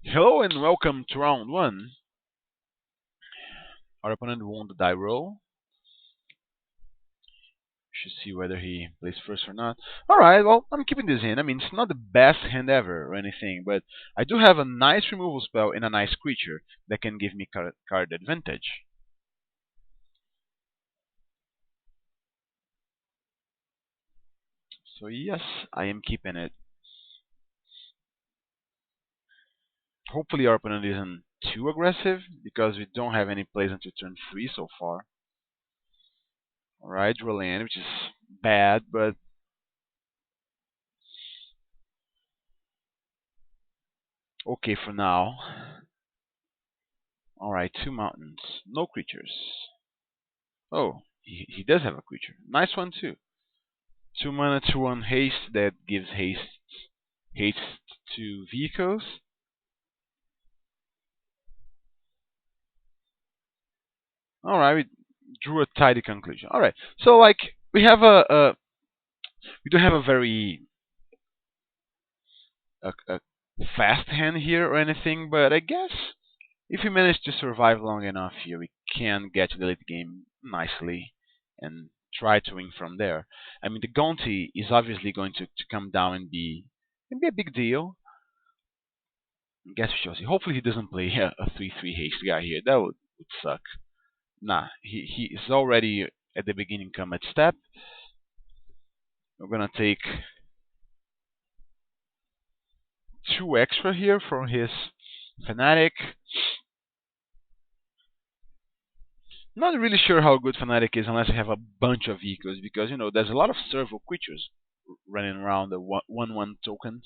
Hello and welcome to round one. Our opponent won the die roll. Should see whether he plays first or not. Alright, well, I'm keeping this hand. I mean, it's not the best hand ever or anything, but I do have a nice removal spell and a nice creature that can give me card advantage. So yes, I am keeping it. Hopefully our opponent isn't too aggressive, because we don't have any plays until turn 3 so far. Alright, draw land, which is bad, but okay for now. Alright, 2 mountains. No creatures. Oh, he does have a creature. Nice one too. 2 mana, 2/1 haste that gives haste to vehicles. Alright, we drew a tidy conclusion. Alright, so like we have we don't have a very a fast hand here or anything, but I guess if we manage to survive long enough here, we can get to the late game nicely and try to win from there. I mean, the Gonti is obviously going to come down and be a big deal. Guess we shall see. Hopefully he doesn't play a 3/3 haste guy here. That would suck. Nah, he is already at the beginning combat step. We're gonna take 2 extra here from his Fanatic. Not really sure how good Fanatic is unless you have a bunch of vehicles, because there's a lot of servo creatures running around the 1/1 tokens.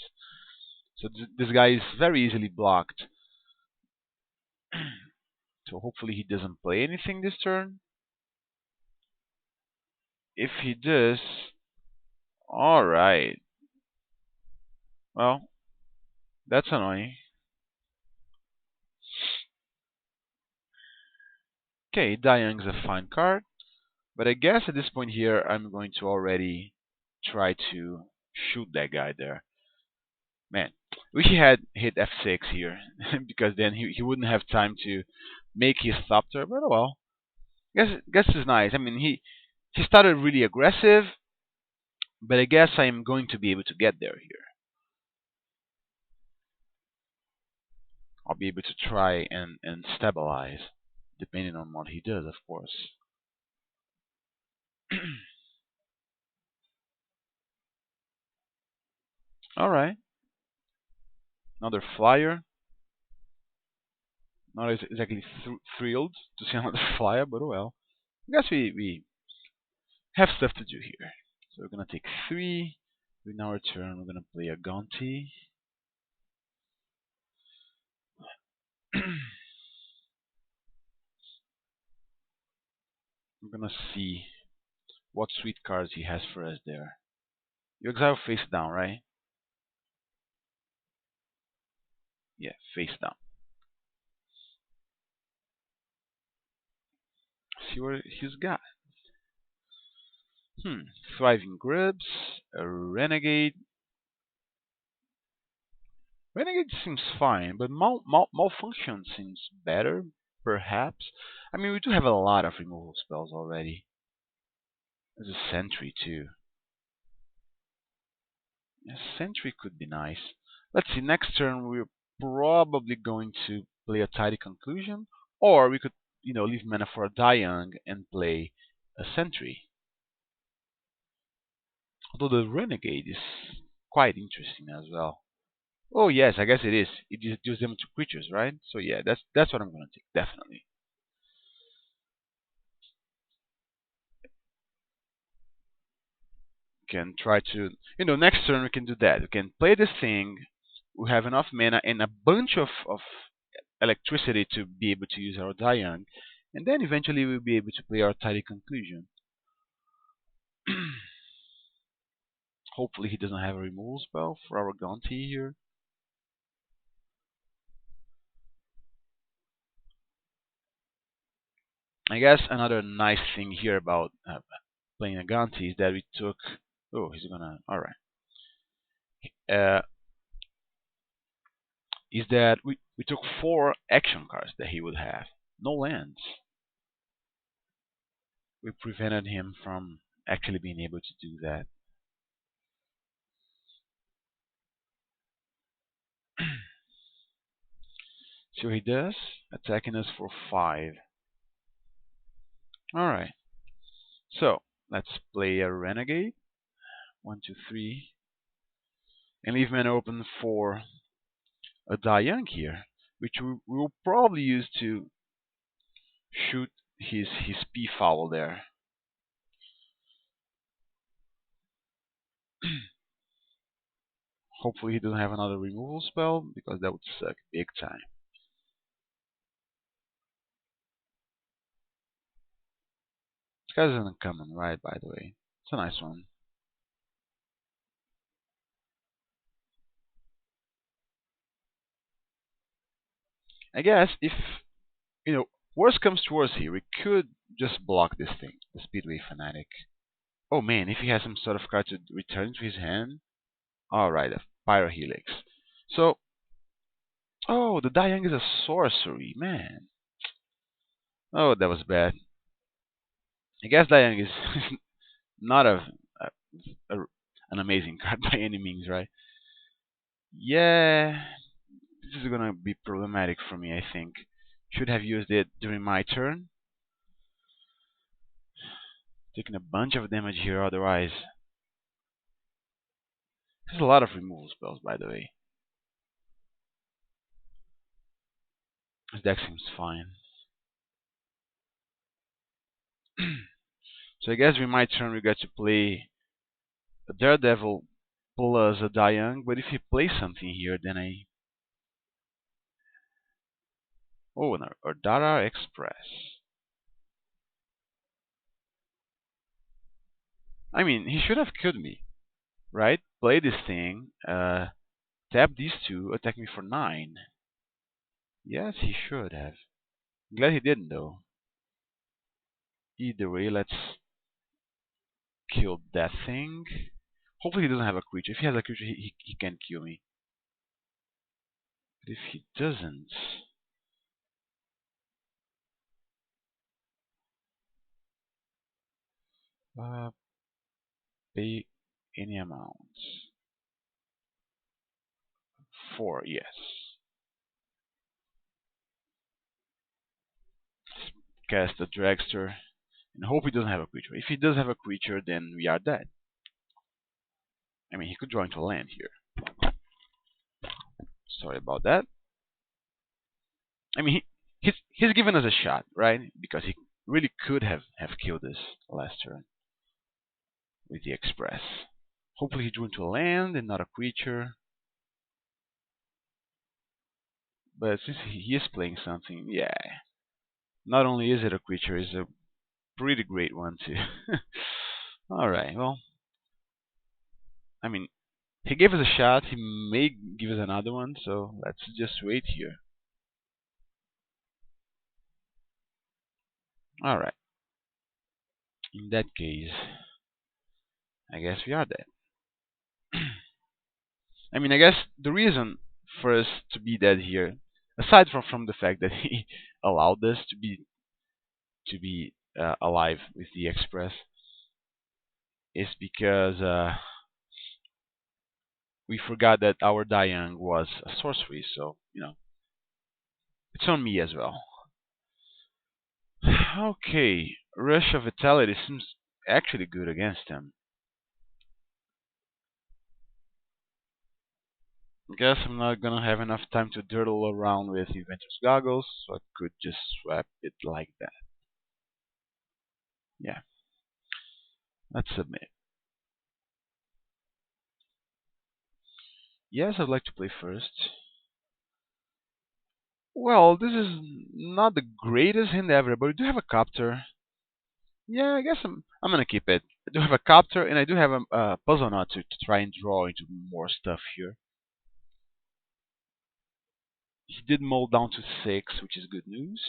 So this guy is very easily blocked. So hopefully he doesn't play anything this turn. If he does, alright. Well, that's annoying. Okay, Diang's a fine card, but I guess at this point here I'm going to already try to shoot that guy there. Man, wish he had hit F6 here, because then he wouldn't have time to make his Thopter, but oh well. Guess it's nice. I mean, he started really aggressive, but I guess I'm going to be able to get there here. I'll be able to try and stabilize, depending on what he does, of course. Alright, another flyer. Not exactly thrilled to see another flyer, but oh well. I guess we have stuff to do here. So we're gonna take 3. In our turn, we're gonna play a Gonti. We're gonna see what sweet cards he has for us there. You exile face down, right? Yeah, face down. See what he's got. Thriving Grubs, a Renegade. Renegade seems fine, but Malfunction seems better, perhaps. I mean, we do have a lot of removal spells already. There's a Sentry, too. Yeah, Sentry could be nice. Let's see, next turn we're probably going to play a Tidy Conclusion, or we could, leave mana for a Diang and play a Sentry. Although the Renegade is quite interesting as well. Oh yes, I guess it is. It deals them to creatures, right? So yeah, that's what I'm gonna take, definitely. Can try to, next turn we can do that. We can play this thing. We have enough mana and a bunch of electricity to be able to use our Diang, and then eventually we'll be able to play our Tidy Conclusion. Hopefully he doesn't have a removal spell for our Gonti here. I guess another nice thing here about playing a Gonti is that we took. Oh, he's gonna. Alright. Uh, is that we took four action cards that he would have. No lands. We prevented him from actually being able to do that. So he does, attacking us for 5. Alright, so let's play a Renegade. 1, 2, 3. And leave mana open for a Young here, which we will probably use to shoot his Peafowl there. Hopefully he doesn't have another removal spell, because that would suck big time. This guy's an uncommon, right, by the way. It's a nice one. I guess if, worst comes to worst here, we could just block this thing, the Speedway Fanatic. Oh man, if he has some sort of card to return to his hand. Alright, a Pyrohelix. So, oh, the Young is a sorcery, man. Oh, that was bad. I guess Young is not a, a an amazing card by any means, right? Yeah, this is gonna be problematic for me, I think. Should have used it during my turn. Taking a bunch of damage here otherwise. There's a lot of removal spells, by the way. This deck seems fine. So I guess during my turn we got to play a Daredevil plus a Young, but if he plays something here, then I... Oh, an Ardara Express. I mean, he should have killed me, right? Play this thing, tap these two, attack me for 9. Yes, he should have. I'm glad he didn't, though. Either way, let's kill that thing. Hopefully he doesn't have a creature. If he has a creature, he can kill me. But if he doesn't... pay any amount. 4, yes. Cast a Dragster and hope he doesn't have a creature. If he does have a creature, then we are dead. I mean, he could draw into a land here. Sorry about that. I mean, he's given us a shot, right? Because he really could have killed us last turn with the Express. Hopefully he drew into a land and not a creature. But since he is playing something, yeah. Not only is it a creature, it's a pretty great one too. Alright, well. I mean, he gave us a shot, he may give us another one, so let's just wait here. Alright. In that case, I guess we are dead. I mean, I guess the reason for us to be dead here, aside from the fact that he allowed us to be alive with the Express, is because we forgot that our Young was a sorcery, so, it's on me as well. Okay, Rush of Vitality seems actually good against him. Guess I'm not gonna have enough time to dirtle around with Inventor's Goggles, so I could just swap it like that. Yeah, let's submit. Yes, I'd like to play first. Well, this is not the greatest hand ever, but I do have a Copter. Yeah, I guess I'm gonna keep it. I do have a Copter, and I do have a Puzzle Knot to try and draw into more stuff here. He did mull down to 6, which is good news.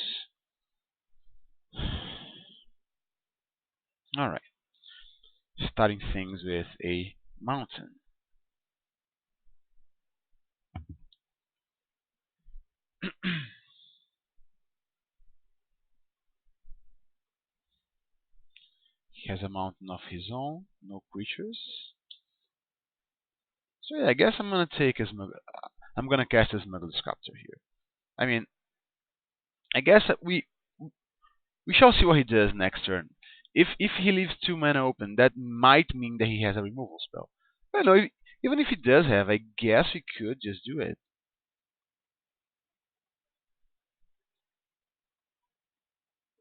Alright. Starting things with a Mountain. He has a mountain of his own, no creatures. So yeah, I guess I'm gonna take a I'm gonna cast a Smuggler Sculptor here. I mean, I guess that we shall see what he does next turn. If he leaves 2 mana open, that might mean that he has a removal spell. But no, even if he does have, I guess we could just do it.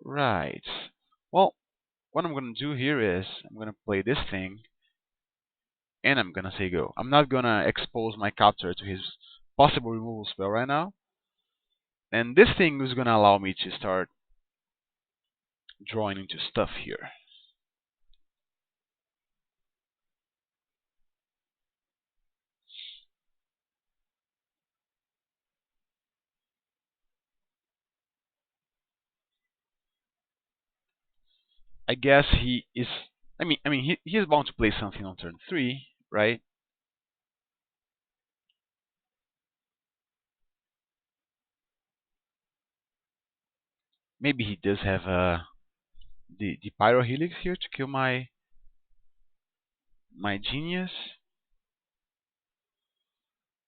Right. Well, what I'm gonna do here is I'm gonna play this thing, and I'm gonna say go. I'm not gonna expose my captor to his possible removal spell right now. And this thing is gonna allow me to start drawing into stuff here. I guess he is. He is bound to play something on turn 3, right? Maybe he does have the Pyro Helix here to kill my genius.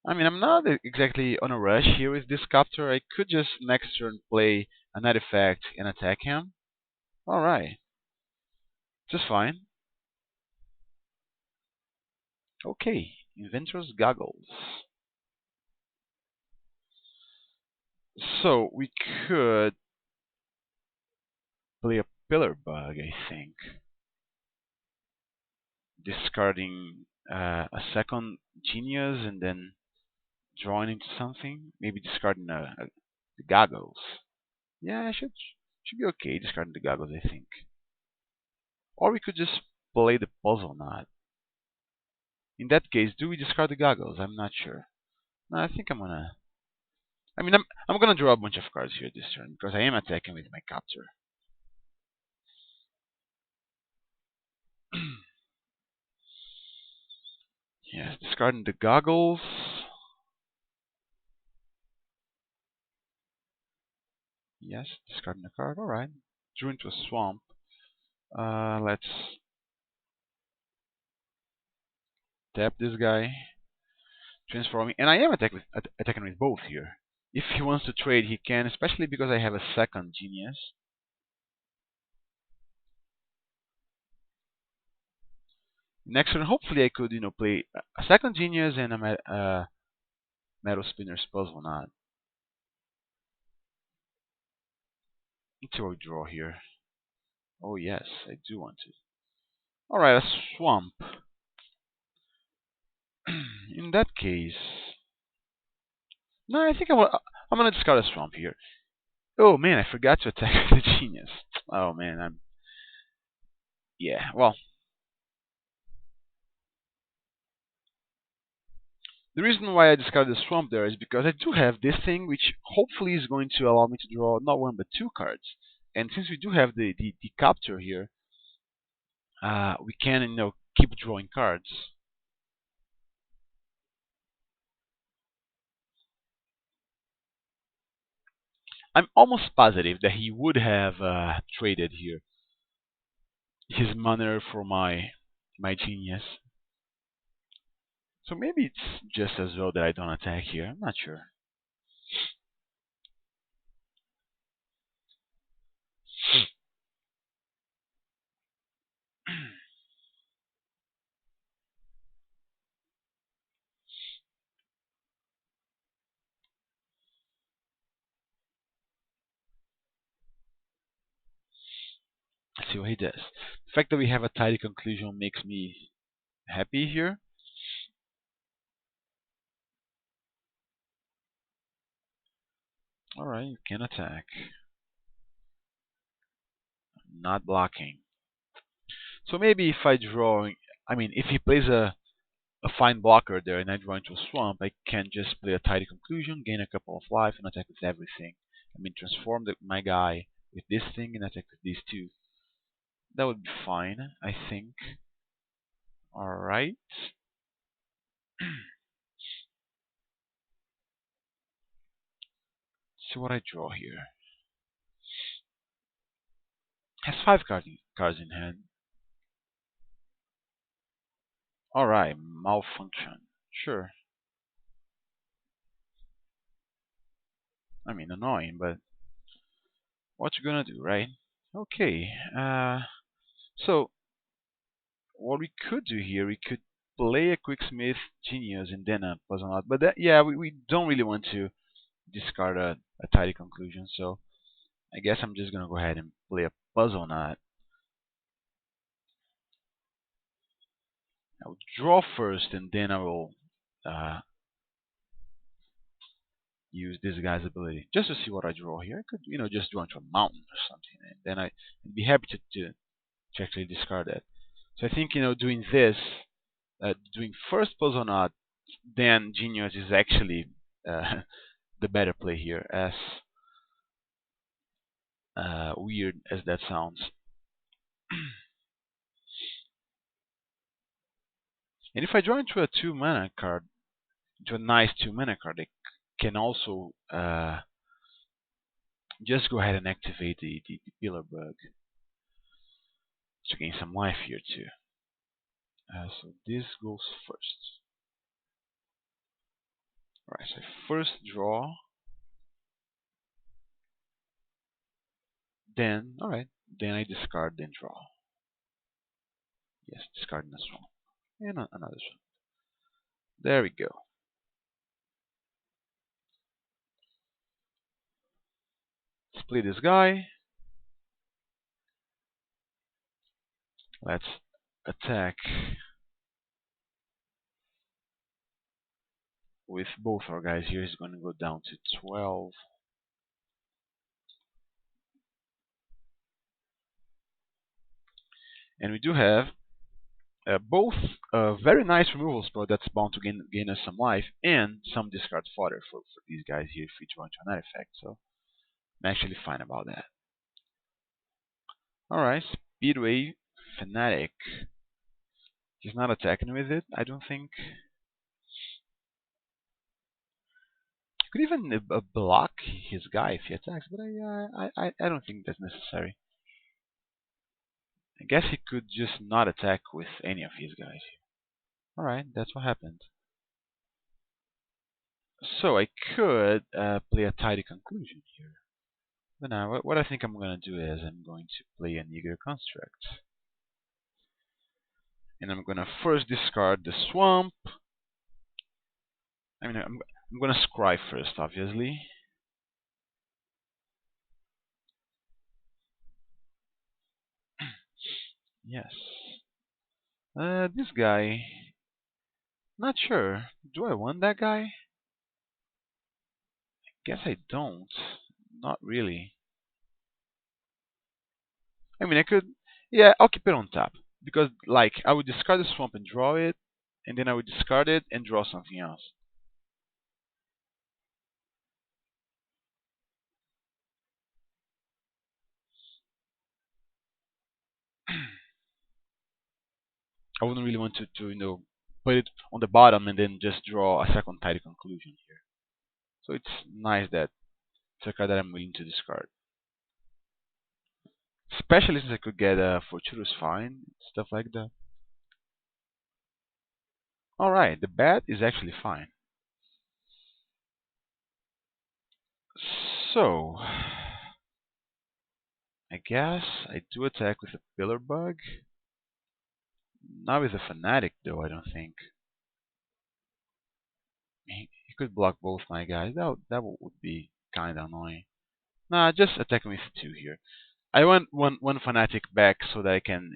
I'm not exactly on a rush here with this captor. I could just next turn play a night effect and attack him. Alright, just fine. Okay, Inventor's Goggles. So we could play a Pillar Bug, I think. Discarding a second genius and then drawing into something. Maybe discarding the goggles. Yeah, should be okay discarding the goggles, I think. Or we could just play the puzzle knot. In that case, do we discard the goggles? I'm not sure. No, I think I'm gonna. I'm gonna draw a bunch of cards here this turn because I am attacking with my capture. Yes, discarding the goggles. Yes, discarding the card. All right. Drew into a swamp. Let's tap this guy, transforming, and I am attacking with both here. If he wants to trade, he can, especially because I have a second genius. Next turn, hopefully I could, play a second genius and a metal spinner's puzzle knot. Until I draw here. Oh yes, I do want to. All right, a swamp. In that case, no, I think I'm gonna discard a swamp here. Oh man, I forgot to attack the genius. Oh man, yeah. Well, the reason why I discarded the swamp there is because I do have this thing, which hopefully is going to allow me to draw not one but two cards. And since we do have the capture here, we can keep drawing cards. I'm almost positive that he would have traded here his mana for my genius. So maybe it's just as well that I don't attack here. I'm not sure. Let's see what he does. The fact that we have a tidy conclusion makes me happy here. Alright, you can attack. Not blocking. So maybe if I draw, if he plays a fine blocker there and I draw into a swamp, I can just play a tidy conclusion, gain a couple of life, and attack with everything. Transform my guy with this thing and attack with these two. That would be fine, I think. Alright. See what I draw here. Has five cards in hand. Alright, malfunction. Sure. I mean, annoying, but what you gonna do, right? Okay. So what we could do here, we could play a quick smith genius and then a puzzle out. But that, yeah, we don't really want to discard a tidy conclusion. So I guess I'm just gonna go ahead and play a puzzle knot. I'll draw first, and then I will uh, use this guy's ability just to see what I draw here. I could, just draw into a mountain or something, and then I'd be happy to actually discard that. So I think, doing this, doing first puzzle knot, then genius is actually the better play here, as weird as that sounds. And if I draw into a 2 mana card, into a nice 2 mana card, I can also just go ahead and activate the pillar bug to gain some life here too. So this goes first. Alright, so I first draw, then, alright, then I discard, then draw. Yes, discard this one. And another one. There we go. Split this guy. Let's attack with both our guys here. He's going to go down to 12. And we do have both a very nice removal spell that's bound to gain us some life and some discard fodder for these guys here if we draw into an artifact. So I'm actually fine about that. Alright, Speedway Fanatic. He's not attacking with it, I don't think. Could even block his guy if he attacks, but I don't think that's necessary. I guess he could just not attack with any of his guys. Alright, that's what happened. So I could play a tidy conclusion here. But now, what I think I'm going to do is I'm going to play an eager construct. And I'm going to first discard the swamp. I mean, I'm going to scry first, obviously. Yes. This guy. Not sure. Do I want that guy? Guess I don't. Not really. I mean, I could. Yeah, I'll keep it on top. Because, like, I would discard the swamp and draw it. And then I would discard it and draw something else. I wouldn't really want to put it on the bottom and then just draw a second tidy conclusion here. So it's nice that it's a card that I'm willing to discard. Especially since I could get a Fortuitous Find, stuff like that. Alright, the bat is actually fine. So, I guess I do attack with a Pillar Bug. Not with a Fanatic though, I don't think. He could block both my guys. That would be kinda annoying. Nah, just attacking with two here. I want one Fanatic back so that I can,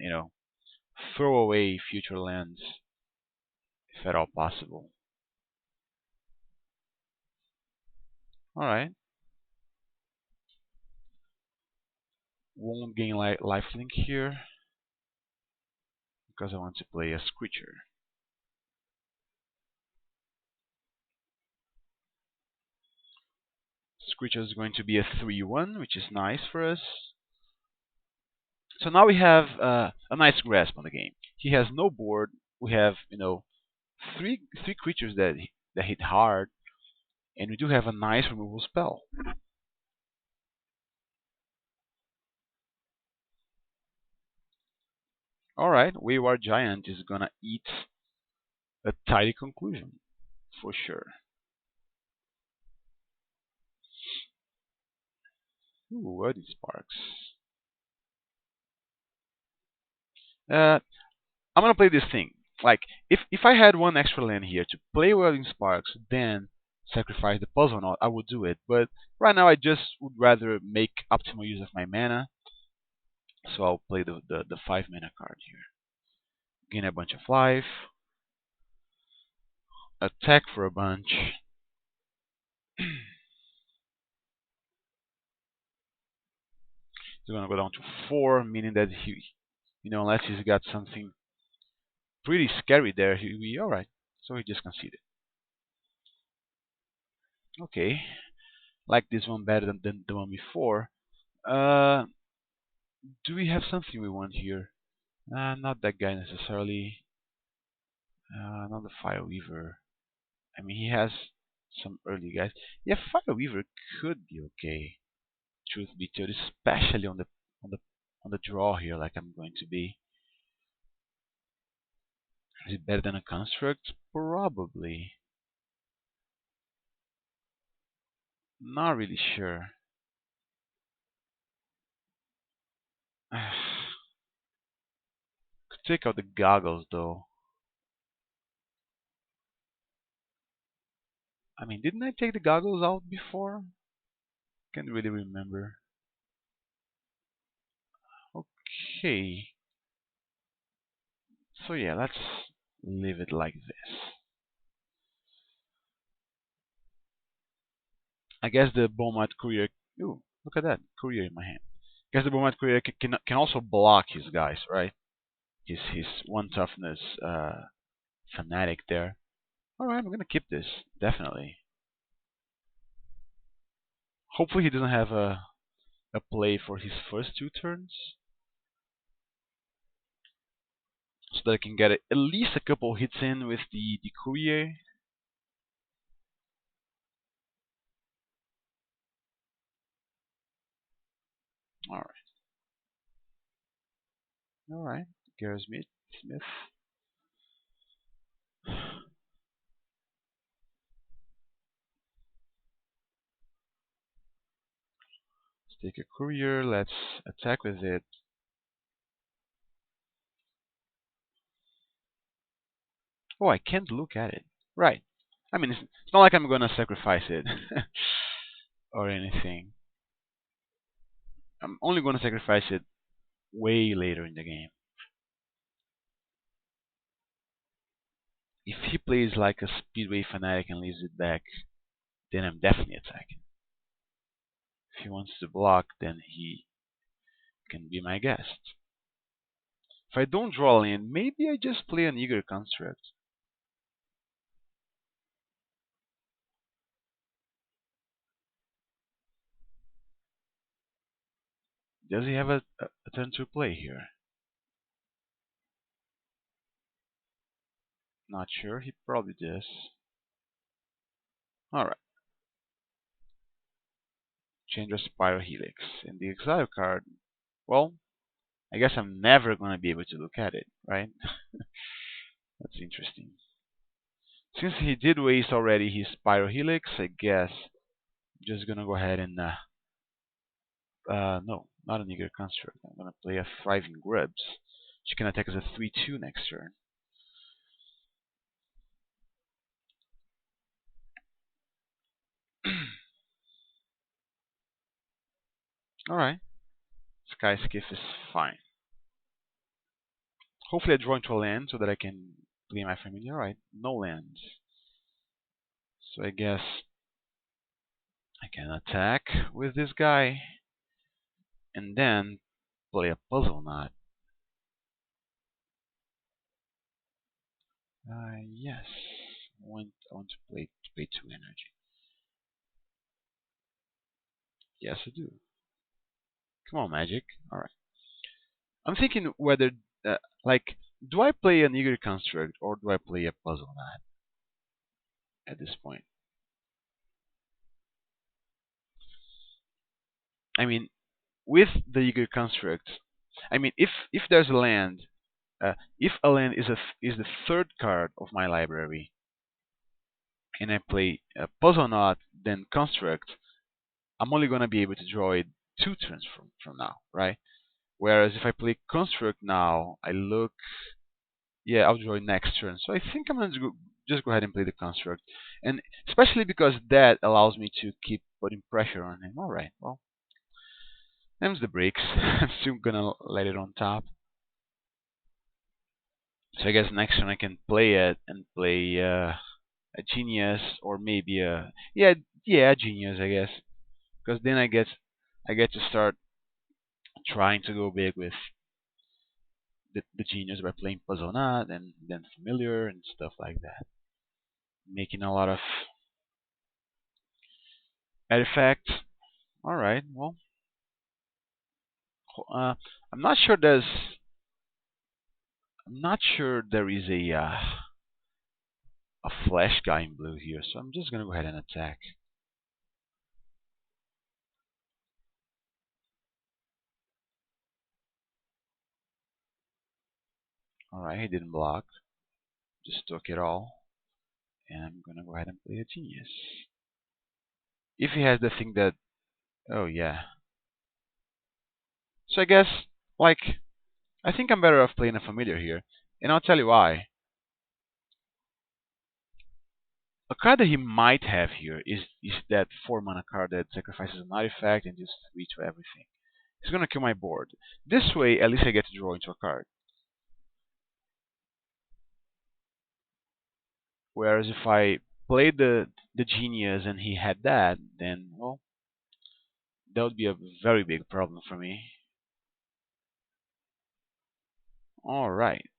throw away future lands if at all possible. Alright. Won't gain lifelink here because I want to play a Screecher. Screecher is going to be a 3/1, which is nice for us. So now we have a nice grasp on the game. He has no board. We have, three creatures that hit hard, and we do have a nice removal spell. All right, Wayward Giant is gonna eat A tidy conclusion, for sure. Ooh, what is Sparks? Uh, I'm gonna play this thing. Like, if I had one extra land here to play Welding Sparks, then sacrifice the puzzle node, I would do it. But right now, I just would rather make optimal use of my mana, so I'll play the 5 mana card here. Gain a bunch of life, attack for a bunch. He's gonna go down to 4, meaning that unless he's got something pretty scary there, he'll be alright. So he just conceded. Okay, like this one better than the one before. Uh, do we have something we want here? Not that guy necessarily. Not the Fire Weaver. I mean, he has some early guys. Yeah, Fire Weaver could be okay. Truth be told, especially on the on the draw here, like I'm going to be. Is it better than a construct? Probably. Not really sure. Could take out the goggles though. I mean, didn't I take the goggles out before? Can't really remember. Okay. So yeah, let's leave it like this. I guess the Beaumont Courier. Ooh, look at that Courier in my hand. I guess the Beaumont Courier can also block his guys, right? His one toughness fanatic there. All right, I'm gonna keep this definitely. Hopefully he doesn't have a play for his first 2 turns, so that I can get at least a couple hits in with the Courier. All right, all right. Gareth Smith. Let's take a Courier. Let's attack with it. Oh, I can't look at it. Right. I mean, it's not like I'm gonna sacrifice it or anything. I'm only gonna sacrifice it way later in the game. If he plays like a Speedway Fanatic and leaves it back, then I'm definitely attacking. If he wants to block, then he can be my guest. If I don't draw land, maybe I just play an Eager Construct. Does he have a turn to play here? Not sure, he probably does. Alright, change of Spiral Helix. And the exile card, well, I guess I'm never gonna be able to look at it, right? That's interesting. Since he did waste already his Spiral Helix, I guess I'm just gonna go ahead and no, not an Eager Construct. I'm gonna play a Thriving Grubs. She can attack as a 3/2 next turn. Alright, Sky Skiff is fine. Hopefully I draw into a land so that I can play my family. Alright, no lands. So I guess I can attack with this guy and then play a puzzle knot. Yes. I want to pay 2 energy. Yes, I do. Come on, Magic. Alright. I'm thinking whether, like, do I play an Eager Construct or do I play a puzzle knot at this point? I mean, with the Eager Construct, I mean, if there's a land if a land is the third card of my library, and I play Puzzle Knot, then Construct, I'm only gonna be able to draw it 2 turns from now, right? Whereas if I play Construct now, I look, yeah, I'll draw it next turn. So I think I'm gonna just go ahead and play the Construct, and especially because that allows me to keep putting pressure on him. All right, well, them's the breaks. I'm still gonna let it on top. So I guess next turn I can play it and play a Genius, or maybe a, yeah, a Genius, I guess, because then I get to start trying to go big with the Genius by playing Puzzle Knot and then Familiar and stuff like that, making a lot of artifacts. All right, well, uh, I'm not sure there is a flash guy in blue here, so I'm just gonna go ahead and attack. All right, he didn't block, just took it all, and I'm gonna go ahead and play a Genius. If he has the thing that, oh yeah. So I guess, like, I think I'm better off playing a familiar here, and I'll tell you why. A card that he might have here is that 4 mana card that sacrifices an artifact and deals 3 to everything. He's gonna kill my board. This way, at least I get to draw into a card. Whereas if I played the Genius and he had that, then, well, that would be a very big problem for me. Alright,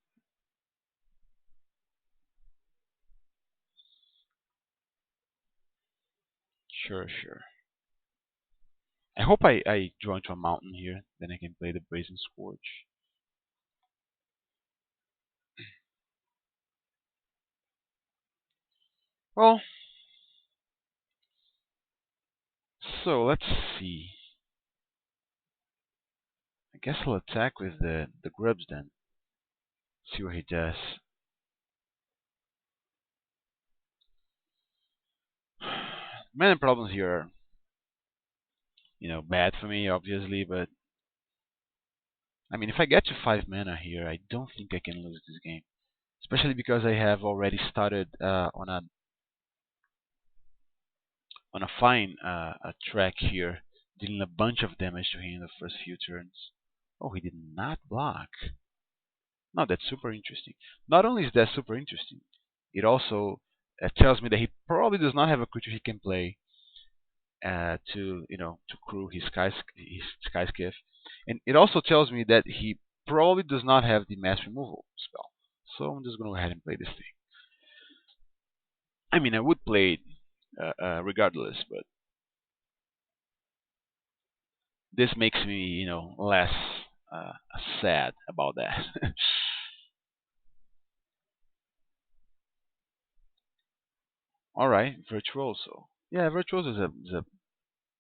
sure, sure. I hope I draw into a mountain here, then I can play the Brazen Scourge. Well, so let's see. I guess I'll attack with the grubs then. See what he does. Many problems here are, bad for me, obviously, but I mean, if I get to 5 mana here, I don't think I can lose this game. Especially because I have already started on a fine a track here, dealing a bunch of damage to him in the first few turns. Oh, he did not block. No, that's super interesting. Not only is that super interesting, it also tells me that he probably does not have a creature he can play to crew his sky skiff, and it also tells me that he probably does not have the mass removal spell. So I'm just gonna go ahead and play this thing. I mean, I would play it regardless, but this makes me, less uh, sad about that. All right, Virtuoso. Yeah, Virtuoso is a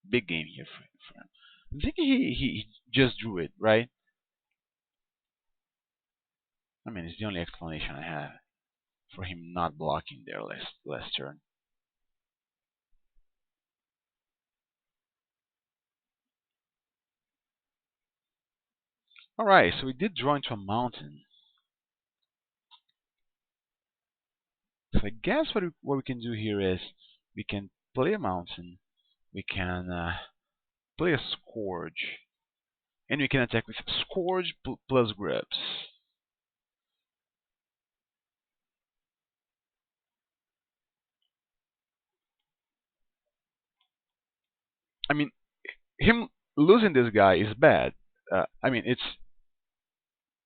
big game here for him. I think he just drew it, right? I mean, it's the only explanation I have for him not blocking there last turn. All right, so we did draw into a mountain. So I guess what we can do here is we can play a mountain, we can play a Scourge, and we can attack with Scourge plus Grips. I mean, him losing this guy is bad. I mean, it's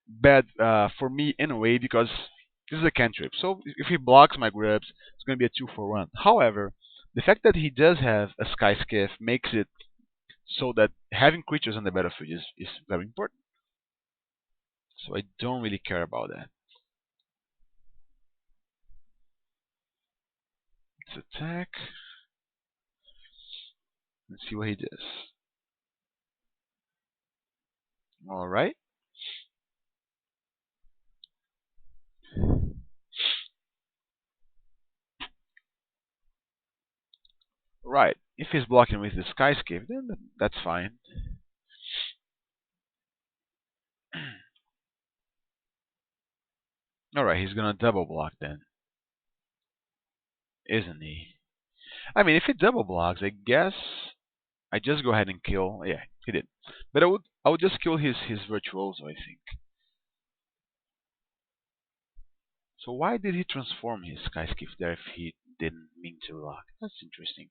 bad for me in a way because this is a cantrip. So if he blocks my grips, it's going to be a 2-for-1. However, the fact that he does have a Sky Skiff makes it so that having creatures on the battlefield is very important. So I don't really care about that. Let's attack. Let's see what he does. Alright. Right. If he's blocking with the skyscape, then that's fine. Alright, he's gonna double block then, isn't he? I mean, if he double blocks, I guess I just go ahead and kill. Yeah, he did. But I would just kill his virtuoso, I think. So why did he transform his skyscape there if he didn't mean to block? That's interesting.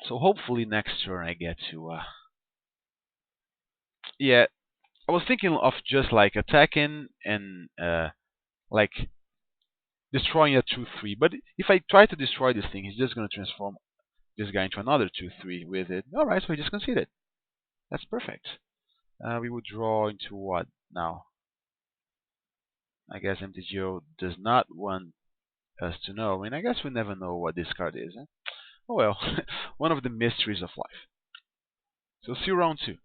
So hopefully next turn I get to. Yeah, I was thinking of just like attacking and like destroying a 2-3. But if I try to destroy this thing, he's just gonna transform this guy into another 2-3 with it. Alright, so he just conceded. That's perfect. We would draw into what now? I guess MTGO does not want us to know. I mean, I guess we never know what this card is. Eh? Oh well, one of the mysteries of life. So see you round two.